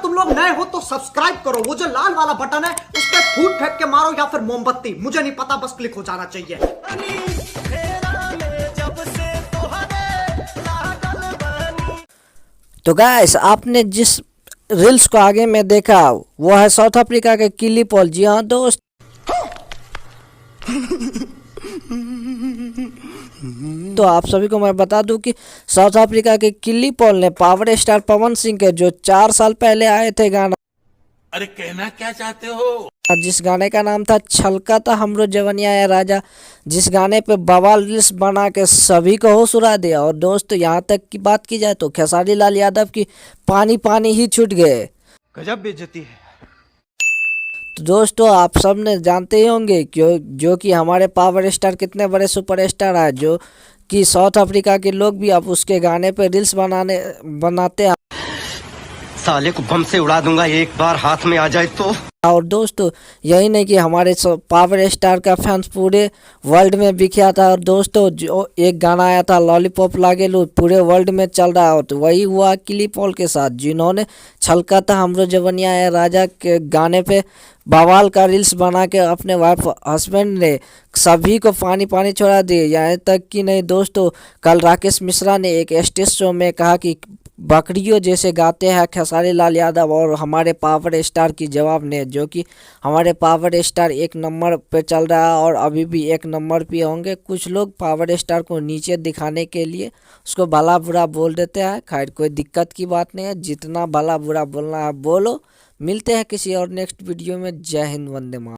तुम लोग नए हो तो सब्सक्राइब करो, वो जो लाल वाला बटन है उस पर फूट फेंक के मारो या फिर मोमबत्ती, मुझे नहीं पता, बस क्लिक हो जाना चाहिए। तो गाइस, आपने जिस रील्स को आगे में देखा वो है साउथ अफ्रीका के किली पॉल। जी हाँ दोस्त, तो आप सभी को मैं बता दूं कि साउथ अफ्रीका के किली पॉल ने पावर स्टार पवन सिंह के जो 4 साल पहले आए थे गाना, अरे कहना क्या चाहते हो, जिस गाने का नाम था छलकता हमरो जवनिया या राजा, जिस गाने पे बवाल रील्स बना के सभी को होश उड़ा दिया। और दोस्तों, यहाँ तक की बात की जाए तो खेसारी लाल यादव की पानी पानी ही छूट गए। गजब बेइज्जती है। तो दोस्तों, आप सब ने जानते ही होंगे क्यों जो कि हमारे पावर स्टार कितने बड़े सुपरस्टार हैं, जो कि साउथ अफ्रीका के लोग भी अब उसके गाने पे रील्स बनाते हैं। साले को बम से उड़ा दूंगा एक बार हाथ में आ जाए तो। और दोस्तों, यही नहीं कि हमारे पावर स्टार का फैंस पूरे वर्ल्ड में बिखरा था। और दोस्तों, जो एक गाना आया था लॉलीपॉप लागे लो, पूरे वर्ल्ड में चल रहा हो, तो वही हुआ किली पॉल के साथ, जिन्होंने छलकता हमरो जवनिया है राजा के गाने पे बवाल का रील्स बना के अपने वाइफ हस्बैंड ने सभी को पानी पानी छोड़ा दिए। यहाँ तक कि नहीं दोस्तों, कल राकेश मिश्रा ने एक स्टेज शो में कहा कि बकरियों जैसे गाते हैं खेसारी लाल यादव और हमारे पावर स्टार की जवाब ने, जो कि हमारे पावर स्टार 1 नंबर पे चल रहा है और अभी भी 1 नंबर पे होंगे। कुछ लोग पावर स्टार को नीचे दिखाने के लिए उसको भला बुरा बोल देते हैं। खैर, कोई दिक्कत की बात नहीं है, जितना भला बुरा बोलना है बोलो। मिलते हैं किसी और नेक्स्ट वीडियो में। जय हिंद, वंदे मातरम।